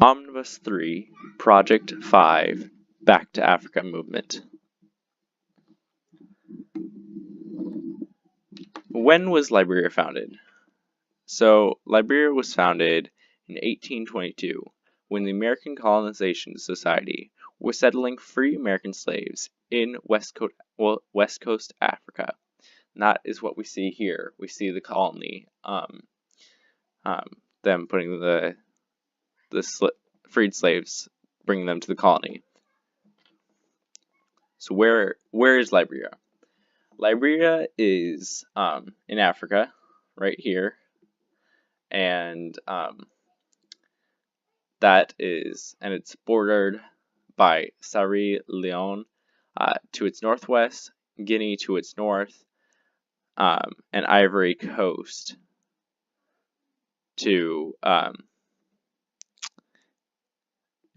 Omnibus III Project 5 Back to Africa movement. When was Liberia founded? So, Liberia was founded in 1822 when the American Colonization Society was settling free American slaves in West Coast Africa. And that is what we see here. We see the colony, them putting the freed slaves, bringing them to the colony. So where is Liberia? Liberia is in Africa, right here, and it's bordered by Sierra Leone to its northwest, Guinea to its north, and Ivory Coast to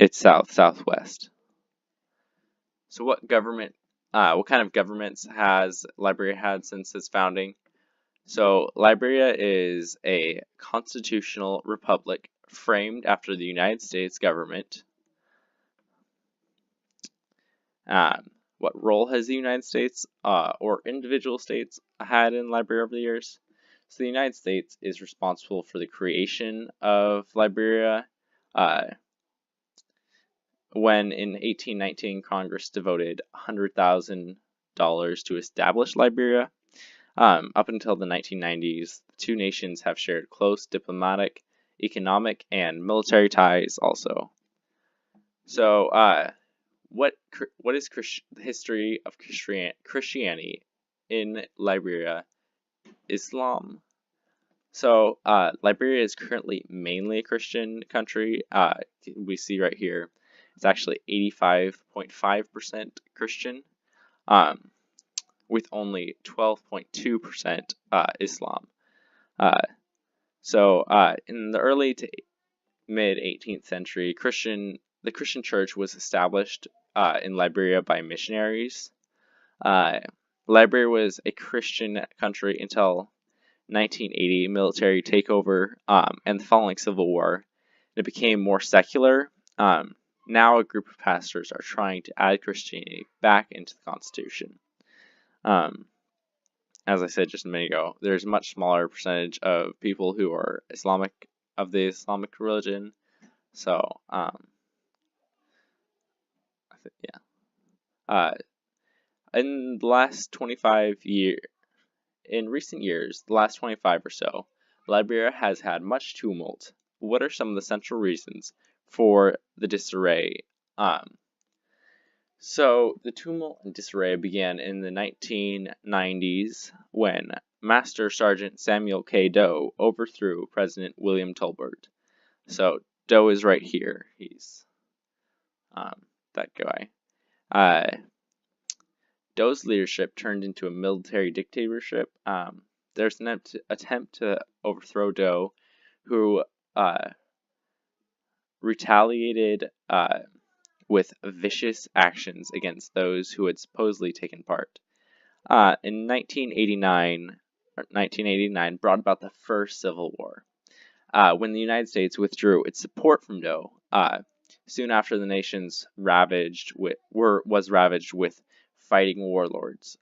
its southwest. So what kind of governments has Liberia had since its founding? So Liberia is a constitutional republic framed after the United States government. What role has the United States or individual states had in Liberia over the years? So the United States is responsible for the creation of Liberia. When in 1819 Congress devoted $100,000 to establish Liberia, up until the 1990s, the two nations have shared close diplomatic, economic, and military ties also. So, what is the history of Christianity in Liberia? Islam. So, Liberia is currently mainly a Christian country. We see right here, it's actually 85.5% Christian, with only 12.2% Islam. So, in the early to mid 18th century, the Christian church was established in Liberia by missionaries. Liberia was a Christian country until 1980 military takeover and the following civil war. It became more secular. Now a group of pastors are trying to add Christianity back into the Constitution. As I said just a minute ago, there's a much smaller percentage of people who are of the Islamic religion. So, in the last 25 years, in recent years, the last 25 or so, Liberia has had much tumult. What are some of the central reasons for the disarray? So the tumult and disarray began in the 1990s when Master Sergeant Samuel K. Doe overthrew President William Tolbert. So Doe is right here. He's that guy. Doe's leadership turned into a military dictatorship. There's an attempt to overthrow Doe, who retaliated with vicious actions against those who had supposedly taken part. In 1989 brought about the first Civil War, when the United States withdrew its support from Doe. Soon after, the nations was ravaged with fighting warlords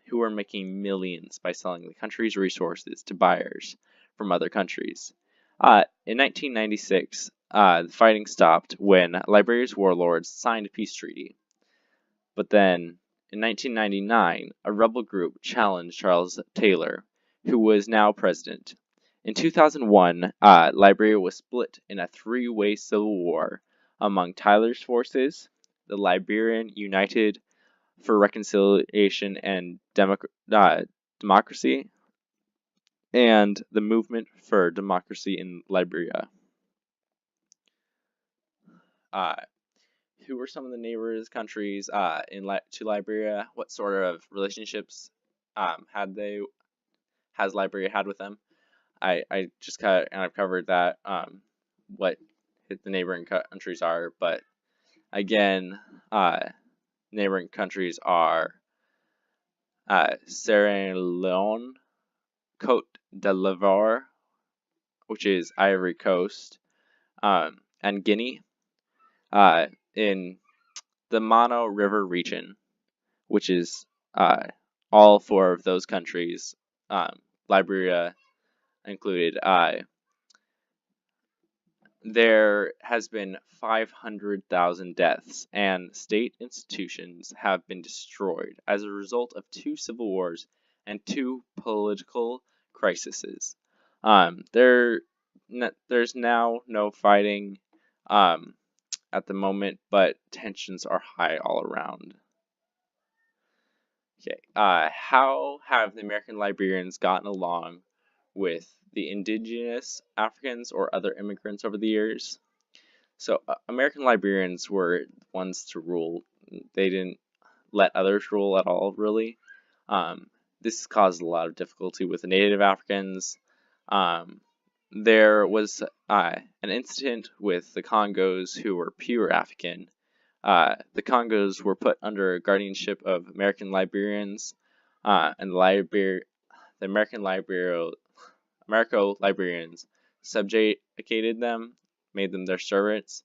who were making millions by selling the country's resources to buyers from other countries. In 1996, the fighting stopped when Liberia's warlords signed a peace treaty. But then, in 1999, a rebel group challenged Charles Taylor, who was now president. In 2001, Liberia was split in a three-way civil war among Taylor's forces, the Liberian United for Reconciliation and Democracy, and the Movement for Democracy in Liberia. Who were some of the neighbors countries to Liberia? What sort of relationships has Liberia had with them? I just kind of covered that what the neighboring countries are, but again, neighboring countries are Sierra Leone, Côte d'Ivoire, which is Ivory Coast, and Guinea, in the Mono River region, which is all four of those countries, Liberia included. There has been 500,000 deaths, and state institutions have been destroyed as a result of 2 civil wars and 2 political crises. There's now no fighting at the moment, but tensions are high all around. Okay, how have the American Liberians gotten along with the indigenous Africans or other immigrants over the years? So American Liberians were the ones to rule. They didn't let others rule at all, really. This caused a lot of difficulty with the native Africans. There was an incident with the Congos who were pure African. The Congos were put under guardianship of American Liberians, and the American Liberians subjugated them, made them their servants.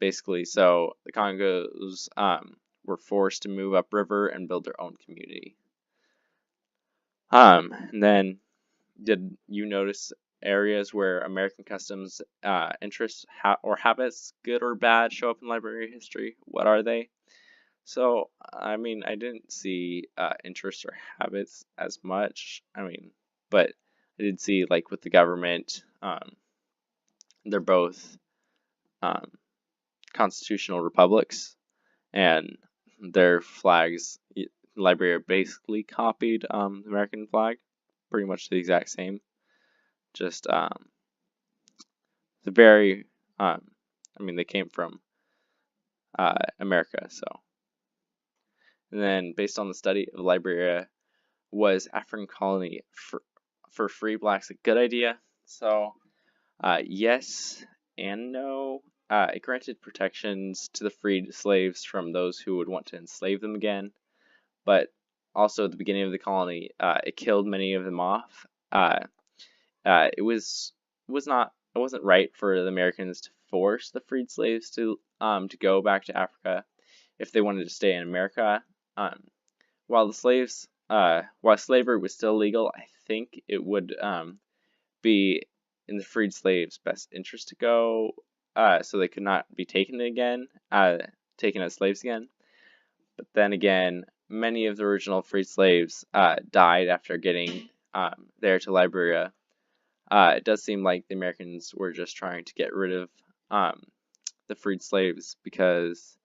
Basically, so the Congos were forced to move upriver and build their own community. And then, did you notice areas where American customs, interests, or habits, good or bad, show up in Liberia history? What are they? So, I mean, I didn't see interests or habits as much. But I did see, like, with the government, they're both constitutional republics, and their flags, Liberia basically copied the American flag, pretty much the exact same. Just the very, they came from America, so. And then, based on the study of Liberia, was African colony for free blacks a good idea? So, yes and no. It granted protections to the freed slaves from those who would want to enslave them again, but also at the beginning of the colony, it killed many of them off. It wasn't right for the Americans to force the freed slaves to go back to Africa if they wanted to stay in America. While slavery was still legal, I think it would be in the freed slaves' best interest to go, so they could not be taken as slaves again. But then again, many of the original freed slaves died after getting there to Liberia. It does seem like the Americans were just trying to get rid of the freed slaves, because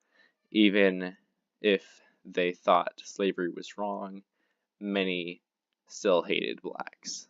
even if they thought slavery was wrong, many still hated blacks.